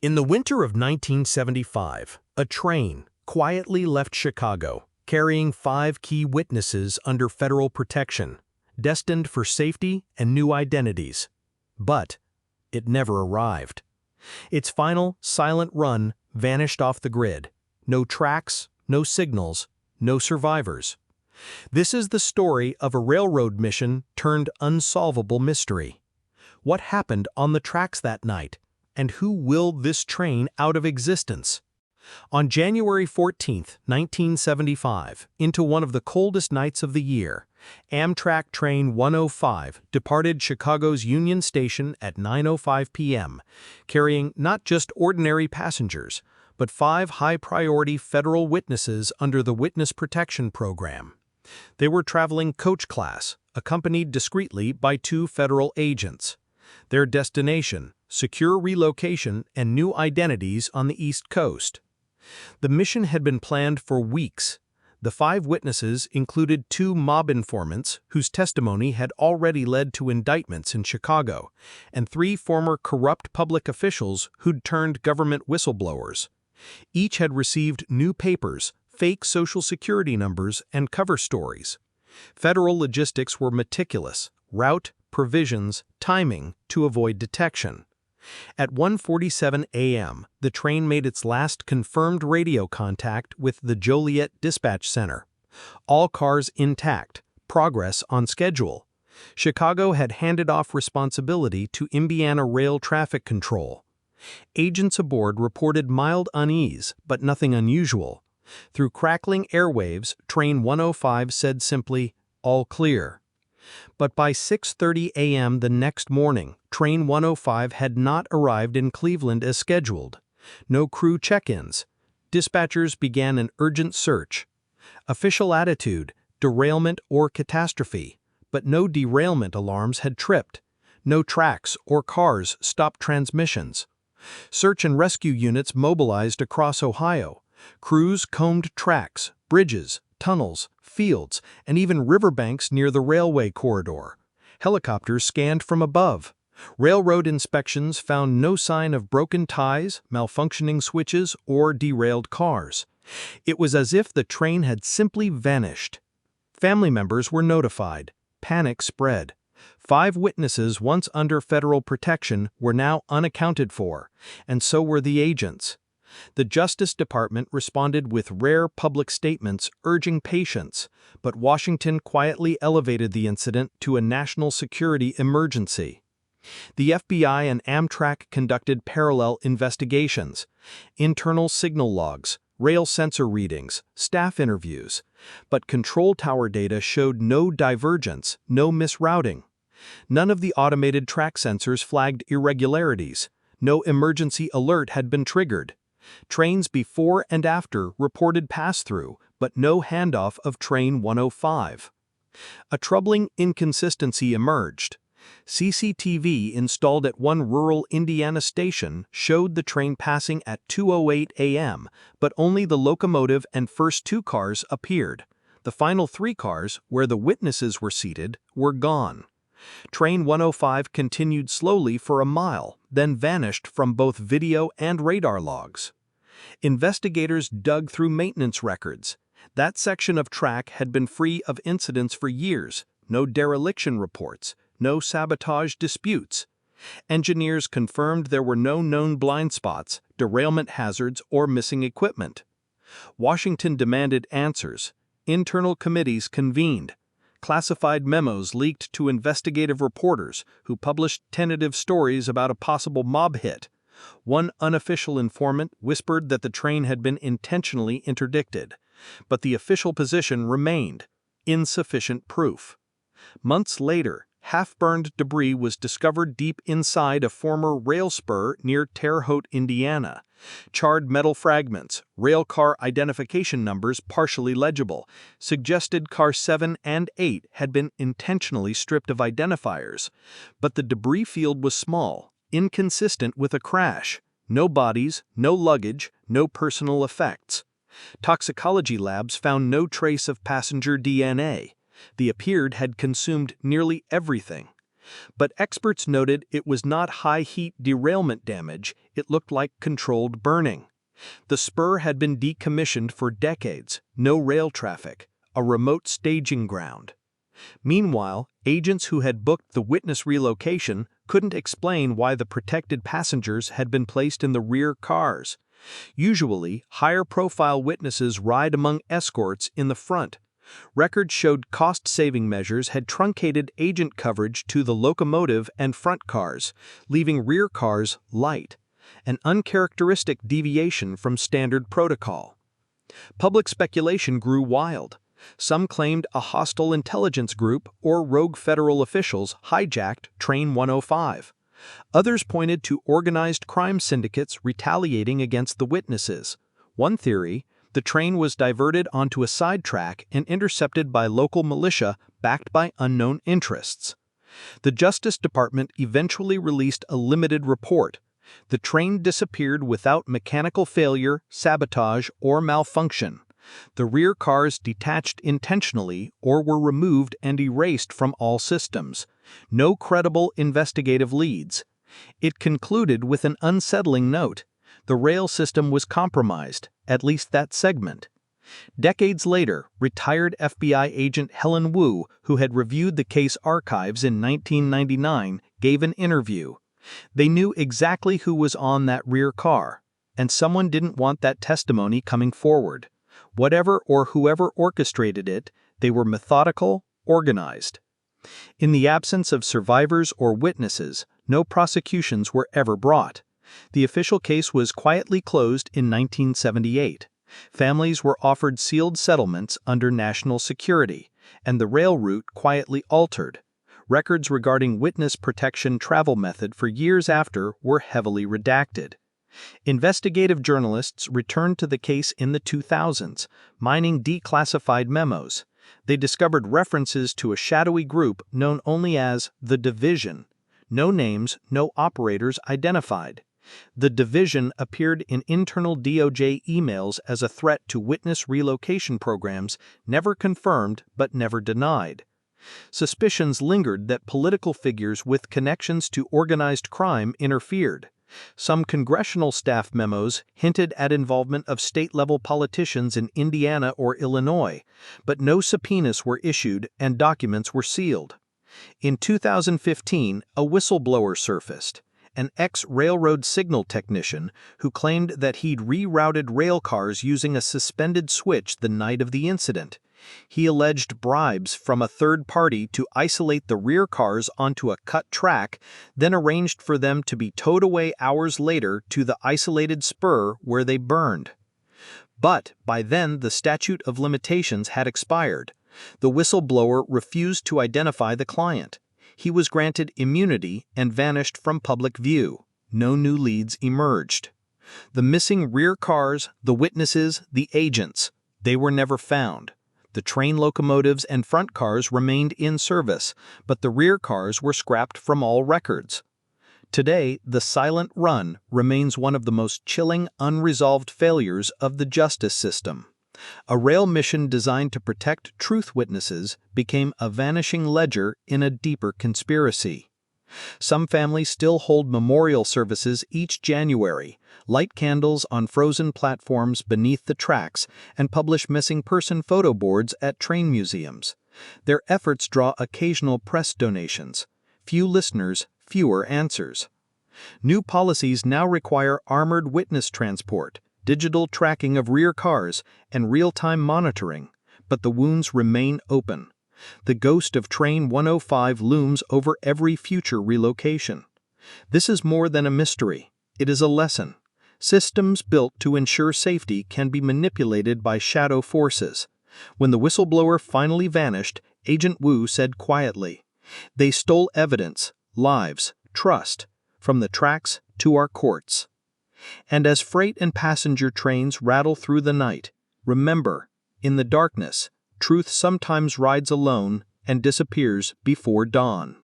In the winter of 1975, a train quietly left Chicago, carrying 5 key witnesses under federal protection, destined for safety and new identities. But it never arrived. Its final, silent run vanished off the grid. No tracks, no signals, no survivors. This is the story of a railroad mission turned unsolvable mystery. What happened on the tracks that night? And who willed this train out of existence? On January 14, 1975, into one of the coldest nights of the year, Amtrak Train 105 departed Chicago's Union Station at 9:05 p.m., carrying not just ordinary passengers, but 5 high-priority federal witnesses under the Witness Protection Program. They were traveling coach class, accompanied discreetly by 2 federal agents. Their destination, secure relocation and new identities on the East Coast. The mission had been planned for weeks. The 5 witnesses included 2 mob informants whose testimony had already led to indictments in Chicago, and 3 former corrupt public officials who'd turned government whistleblowers. Each had received new papers, fake Social Security numbers, and cover stories. Federal logistics were meticulous: route, provisions, timing to avoid detection. At 1:47 a.m., the train made its last confirmed radio contact with the Joliet Dispatch Center. All cars intact, progress on schedule. Chicago had handed off responsibility to Indiana Rail Traffic Control. Agents aboard reported mild unease, but nothing unusual. Through crackling airwaves, Train 105 said simply, "All clear." But by 6:30 a.m. the next morning, Train 105 had not arrived in Cleveland as scheduled. No crew check-ins. Dispatchers began an urgent search. Official attitude: derailment or catastrophe. But no derailment alarms had tripped. No tracks or cars stopped transmissions. Search and rescue units mobilized across Ohio. Crews combed tracks, bridges, tunnels, fields, and even riverbanks near the railway corridor. Helicopters scanned from above. Railroad inspections found no sign of broken ties, malfunctioning switches, or derailed cars. It was as if the train had simply vanished. Family members were notified. Panic spread. 5 witnesses once under federal protection were now unaccounted for, and so were the agents. The Justice Department responded with rare public statements urging patience, but Washington quietly elevated the incident to a national security emergency. The FBI and Amtrak conducted parallel investigations, internal signal logs, rail sensor readings, staff interviews, but control tower data showed no divergence, no misrouting. None of the automated track sensors flagged irregularities. No emergency alert had been triggered. Trains before and after reported pass-through, but no handoff of Train 105. A troubling inconsistency emerged. CCTV installed at one rural Indiana station showed the train passing at 2:08 a.m., but only the locomotive and first 2 cars appeared. The final 3 cars, where the witnesses were seated, were gone. Train 105 continued slowly for a mile, then vanished from both video and radar logs. Investigators dug through maintenance records. That section of track had been free of incidents for years, no dereliction reports, no sabotage disputes. Engineers confirmed there were no known blind spots, derailment hazards, or missing equipment. Washington demanded answers. Internal committees convened. Classified memos leaked to investigative reporters who published tentative stories about a possible mob hit. One unofficial informant whispered that the train had been intentionally interdicted, but the official position remained: insufficient proof. Months later, half-burned debris was discovered deep inside a former rail spur near Terre Haute, Indiana. Charred metal fragments, railcar identification numbers partially legible, suggested cars 7 and 8 had been intentionally stripped of identifiers. But the debris field was small, inconsistent with a crash. No bodies, no luggage, no personal effects. Toxicology labs found no trace of passenger DNA. The appeared had consumed nearly everything. But experts noted it was not high-heat derailment damage, it looked like controlled burning. The spur had been decommissioned for decades, no rail traffic, a remote staging ground. Meanwhile, agents who had booked the witness relocation couldn't explain why the protected passengers had been placed in the rear cars. Usually, higher-profile witnesses ride among escorts in the front. Records showed cost-saving measures had truncated agent coverage to the locomotive and front cars, leaving rear cars light, an uncharacteristic deviation from standard protocol. Public speculation grew wild. Some claimed a hostile intelligence group or rogue federal officials hijacked Train 105. Others pointed to organized crime syndicates retaliating against the witnesses. One theory: the train was diverted onto a side track and intercepted by local militia backed by unknown interests. The Justice Department eventually released a limited report. The train disappeared without mechanical failure, sabotage, or malfunction. The rear cars detached intentionally or were removed and erased from all systems. No credible investigative leads. It concluded with an unsettling note: the rail system was compromised, at least that segment. Decades later, retired FBI agent Helen Wu, who had reviewed the case archives in 1999, gave an interview. They knew exactly who was on that rear car, and someone didn't want that testimony coming forward. Whatever or whoever orchestrated it, they were methodical, organized. In the absence of survivors or witnesses, no prosecutions were ever brought. The official case was quietly closed in 1978. Families were offered sealed settlements under national security, and the rail route quietly altered. Records regarding witness protection travel method for years after were heavily redacted. Investigative journalists returned to the case in the 2000s, mining declassified memos. They discovered references to a shadowy group known only as the Division. No names, no operators identified. The Division appeared in internal DOJ emails as a threat to witness relocation programs, never confirmed but never denied. Suspicions lingered that political figures with connections to organized crime interfered. Some congressional staff memos hinted at involvement of state-level politicians in Indiana or Illinois, but no subpoenas were issued and documents were sealed. In 2015, a whistleblower surfaced, an ex-railroad signal technician who claimed that he'd rerouted rail cars using a suspended switch the night of the incident. He alleged bribes from a third party to isolate the rear cars onto a cut track, then arranged for them to be towed away hours later to the isolated spur where they burned. But by then, the statute of limitations had expired. The whistleblower refused to identify the client. He was granted immunity and vanished from public view. No new leads emerged. The missing rear cars, the witnesses, the agents, they were never found. The train locomotives and front cars remained in service, but the rear cars were scrapped from all records. Today, the silent run remains one of the most chilling, unresolved failures of the justice system. A rail mission designed to protect truth witnesses became a vanishing ledger in a deeper conspiracy. Some families still hold memorial services each January, light candles on frozen platforms beneath the tracks, and publish missing person photo boards at train museums. Their efforts draw occasional press donations. Few listeners, fewer answers. New policies now require armored witness transport, digital tracking of rear cars, and real-time monitoring, but the wounds remain open. The ghost of Train 105 looms over every future relocation. This is more than a mystery. It is a lesson. Systems built to ensure safety can be manipulated by shadow forces. When the whistleblower finally vanished, Agent Wu said quietly, "They stole evidence, lives, trust, from the tracks to our courts." And as freight and passenger trains rattle through the night, remember, in the darkness, truth sometimes rides alone and disappears before dawn.